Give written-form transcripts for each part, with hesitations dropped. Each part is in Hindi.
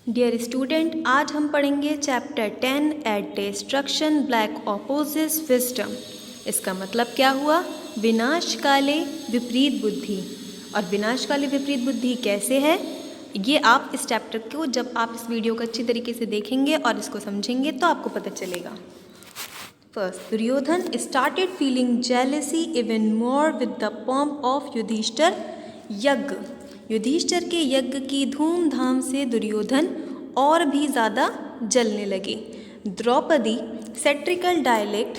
डियर स्टूडेंट, आज हम पढ़ेंगे chapter 10 at destruction black opposes wisdom. इसका मतलब क्या हुआ? विनाश काले विपरीत बुद्धि। और विनाश काले विपरीत बुद्धि कैसे है, ये आप इस चैप्टर को जब आप इस वीडियो को अच्छी तरीके से देखेंगे और इसको समझेंगे तो आपको पता चलेगा। First, Duryodhan started feeling jealousy even more with the pomp of Yudhishthir yagya. Yudhishthir के यज्ञ की धूमधाम से दुर्योधन और भी ज़्यादा जलने लगे। Draupadi satirical dialect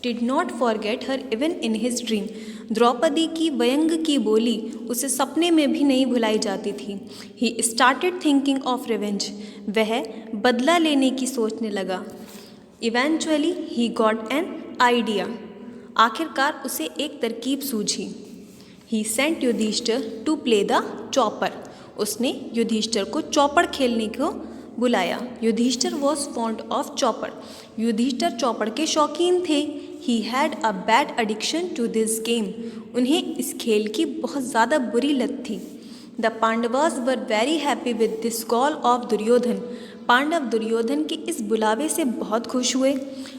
did not forget her even in his dream. Draupadi की व्यंग की बोली उसे सपने में भी नहीं भुलाई जाती थी। He started thinking of revenge. वह बदला लेने की सोचने लगा। Eventually he got an idea. आखिरकार उसे एक तरकीब सूझी। He sent Yudhishthir to play the chaupar. उसने युधिष्ठिर को चौपड़ खेलने को बुलाया। Yudhishthir was fond of chaupar. Yudhishthir चौपड़ के शौकीन थे। He had a bad addiction to this game. उन्हें इस खेल की बहुत ज़्यादा बुरी लत थी। The Pandavas were very happy with this call of Duryodhan. Pandav Duryodhan के इस बुलावे से बहुत खुश हुए।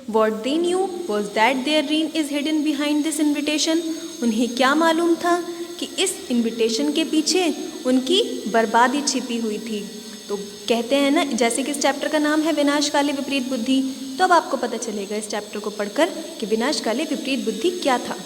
What they knew was that their ruin is hidden behind this invitation. उन्हें क्या मालूम था कि इस इन्विटेशन के पीछे उनकी बर्बादी छिपी हुई थी। तो कहते हैं ना, जैसे कि इस चैप्टर का नाम है विनाशकाले विपरीत बुद्धि, तो अब आपको पता चलेगा इस चैप्टर को पढ़कर कि विनाशकाले विपरीत बुद्धि क्या था।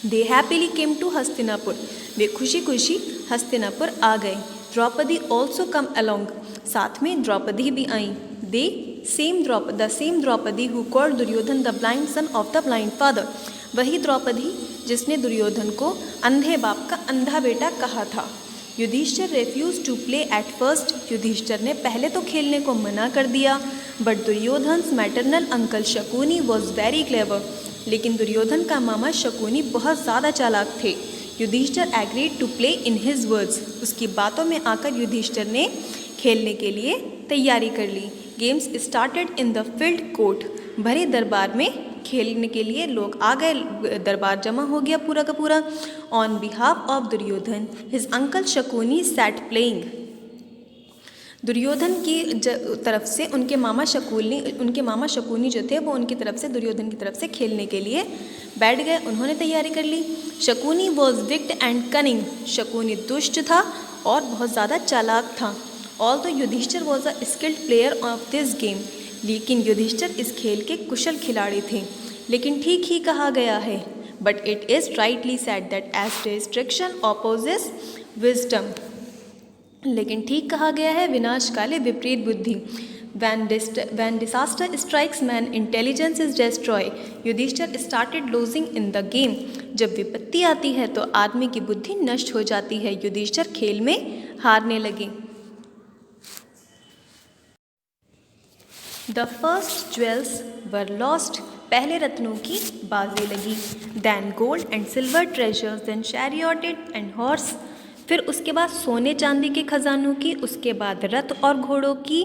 They happily came to Hastinapur. वे खुशी खुशी हस्तिनापुर आ गए। Draupadi also come along. साथ में द्रौपदी भी आई। The same Draupadi who called Duryodhan the blind son of the blind father. वही द्रौपदी जिसने दुर्योधन को अंधे बाप का अंधा बेटा कहा था। Yudhishthir refuse to play at first. Yudhishthir ने पहले तो खेलने को मना कर दिया। But Duryodhan's maternal uncle Shakuni was very clever. लेकिन दुर्योधन का मामा शकुनी बहुत ज़्यादा चालाक थे। Yudhishthir agreed to play in his words. उसकी बातों में आकर युधिष्ठिर ने खेलने के लिए तैयारी कर ली। Games started in the field court. भरे दरबार में खेलने के लिए लोग आ गए। दरबार जमा हो गया पूरा का पूरा। On behalf of Duryodhan his uncle Shakuni sat playing. Duryodhan की तरफ से उनके मामा शकुनी जो थे वो उनकी तरफ से दुर्योधन की तरफ से खेलने के लिए बैठ गए। उन्होंने तैयारी कर ली। Shakuni was wicked and cunning. Shakuni दुष्ट था और बहुत ज़्यादा चालाक था। Although Yudhishthir was a skilled player of this game. लेकिन युधिष्ठिर इस खेल के कुशल खिलाड़ी थे। लेकिन ठीक ही कहा गया है, but it is rightly said that age destruction opposes wisdom. लेकिन ठीक कहा गया है, विनाश काले विपरीत बुद्धि। When disaster strikes man, intelligence is destroyed. Yudhishthir started losing in the game. जब विपत्ति आती है तो आदमी की बुद्धि नष्ट हो जाती है। युधिष्ठिर खेल में हारने लगे। The first jewels were lost. पहले रत्नों की बाजी लगी। Then gold and silver treasures, then charioted and horse. फिर उसके बाद सोने चांदी के खजानों की, उसके बाद रथ और घोड़ों की,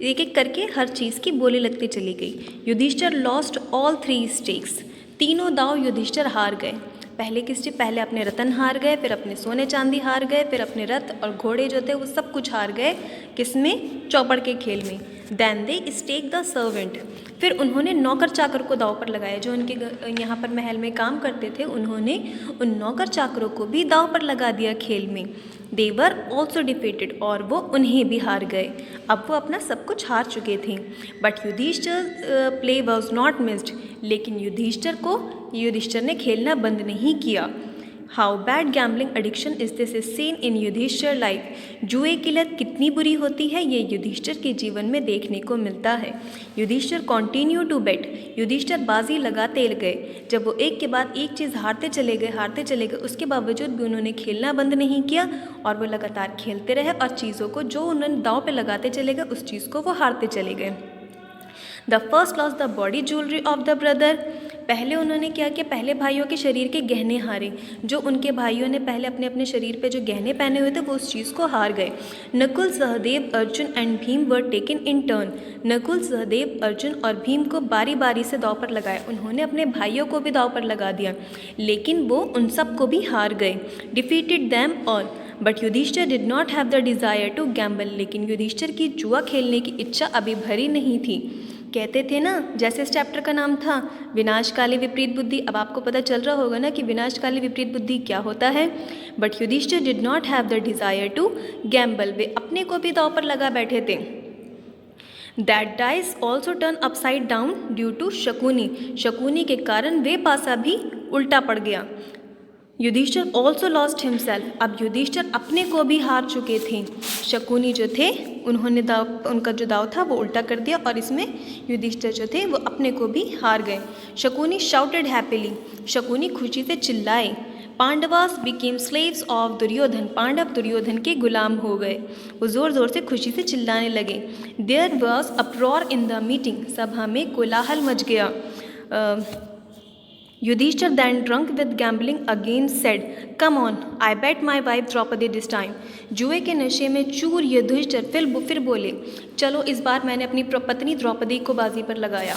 एक एक करके हर चीज़ की बोली लगती चली गई। Yudhishthir lost all 3 stakes. तीनों दाव युधिष्ठिर हार गए। पहले अपने रतन हार गए, फिर अपने सोने चांदी हार गए, फिर अपने रथ और घोड़े जो थे वो सब कुछ हार गए। किसमें? चौपड़ के खेल में। Then they stake the servant. फिर उन्होंने नौकर चाकर को दाव पर लगाया। जो उनके यहाँ पर महल में काम करते थे, उन्होंने उन नौकर चाकरों को भी दाव पर लगा दिया खेल में। दे वर ऑल्सो डिफीटेड। और वो उन्हें भी हार गए। अब वो अपना सब कुछ हार चुके थे। But Yudhishthir play was not missed. लेकिन युधिष्ठिर ने खेलना बंद नहीं किया। How bad gambling addiction is this is seen in Yudhishthir life. जुए की लत कितनी बुरी होती है, ये युधिष्ठिर के जीवन में देखने को मिलता है। Yudhishthir continue to bet. Yudhishthir बाजी लगाते गए। जब वो एक के बाद एक चीज़ हारते चले गए, उसके बावजूद भी उन्होंने खेलना बंद नहीं किया और वो लगातार खेलते रहे और चीज़ों को जो उन्होंने दाव पे लगाते चले गए, उस चीज़ को वो हारते चले गए। The first loss the body jewellery of the brother. पहले उन्होंने क्या किया? पहले भाइयों के शरीर के गहने हारे। जो उनके भाइयों ने पहले अपने अपने शरीर पे जो गहने पहने हुए थे वो उस चीज़ को हार गए। Nakul, Sahdev, Arjun and Bhim were taken in turn. Nakul, Sahdev, Arjun और भीम को बारी बारी से दाव पर लगाया। उन्होंने अपने भाइयों को भी दाव पर लगा दिया, लेकिन वो उन सब को भी हार गए। Defeated them all. But Yudhishthir did not have the desire to gamble, लेकिन युधिष्ठिर की जुआ खेलने की इच्छा अभी भरी नहीं थी। कहते थे ना, जैसे इस चैप्टर का नाम था विनाशकाली विपरीत बुद्धि, अब आपको पता चल रहा होगा ना कि विनाशकाली विपरीत बुद्धि क्या होता है। But Yudhishthir did not have the desire to gamble, वे अपने को भी दांव पर लगा बैठे थे। That dice also turn upside down due to Shakuni, Shakuni के कारण वे पासा भी उल्टा पड़ गया। युधिष्ठिर ऑल्सो लॉस्ट हिमसेल्फ, अब युधिष्ठिर अपने को भी हार चुके थे। शकुनी जो थे उन्होंने उनका जो दाव था वो उल्टा कर दिया और इसमें युधिष्ठिर जो थे वो अपने को भी हार गए। शकुनी शाउटेड हैप्पीली, शकुनी खुशी से चिल्लाए। Pandavas became slaves of Duryodhan, Pandav Duryodhan के गुलाम हो गए। वो ज़ोर ज़ोर से खुशी से चिल्लाने लगे। There was uproar in the meeting, सभा में कोलाहल मच गया। Yudhishthir then drunk with gambling again said, "Come on, I bet my wife Draupadi this time." जुए के नशे में चूर युधिष्ठिर फिर बोले, चलो इस बार मैंने अपनी पत्नी द्रौपदी को बाजी पर लगाया।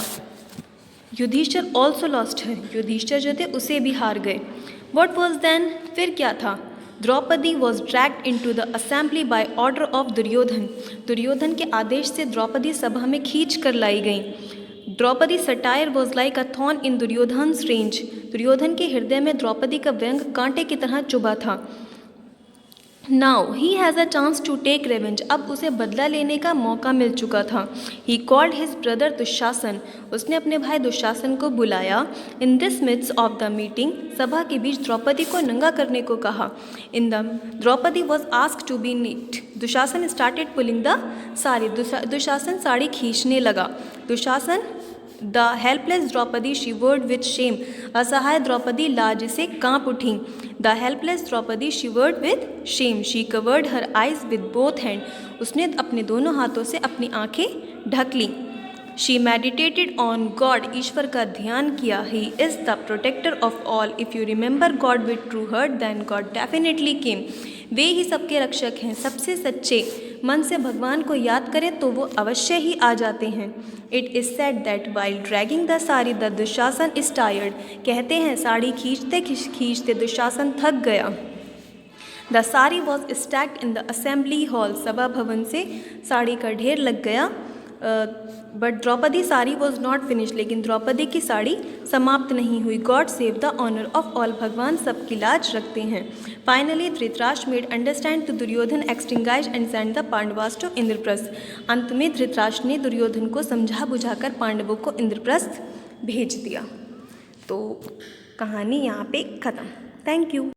युधिष्ठिर ऑल्सो लॉस्ट है, युधिष्ठिर जो थे उसे भी हार गए। What was then, फिर क्या था? Draupadi was dragged into the assembly by order of Duryodhan, Duryodhan के आदेश से द्रौपदी सभा में खींच कर लाई गई। Draupadi satire was like a thorn in Duryodhan's range, Duryodhan के हृदय में द्रौपदी का व्यंग कांटे की तरह चुभा था। Now he has a chance to take revenge, अब उसे बदला लेने का मौका मिल चुका था। He called his brother Dushasan, उसने अपने भाई दुशासन को बुलाया। In this midst of the meeting, सभा के बीच द्रौपदी को नंगा करने को कहा। In the Draupadi was asked to be neat, Dushasan started pulling the sari, Dushasan sari खींचने लगा। Dushasan the helpless Draupadi shivered with Shem, असहाय द्रौपदी लाज से कांप उठी। The helpless Draupadi shivered with shame, she covered her eyes with both hand, उसने अपने दोनों हाथों से अपनी आंखें ढक ली। शी मेडिटेटेड ऑन गॉड, ईश्वर का ध्यान किया। He is the protector of all, if you remember God with true heart then God definitely came, वे ही सबके रक्षक हैं, सबसे सच्चे मन से भगवान को याद करें तो वो अवश्य ही आ जाते हैं। It is said that while dragging the sari the Dushasan is tired, कहते हैं साड़ी खींचते खींचते दुशासन थक गया। The sari was stacked in the assembly hall, सभा भवन से साड़ी का ढेर लग गया। But Draupadi sari was not finish, लेकिन द्रौपदी की साड़ी समाप्त नहीं हुई। God save the honour of all, भगवान सबकी लाज रखते हैं। Finally Dhritarashtra made understand to Duryodhan एक्सटिंगाइज and send the Pandavas to Indraprastha, अंत में धृतराष्ट्र ने दुर्योधन को समझा बुझाकर पांडवों को इंद्रप्रस्थ भेज दिया। तो कहानी यहाँ पे ख़त्म। Thank you.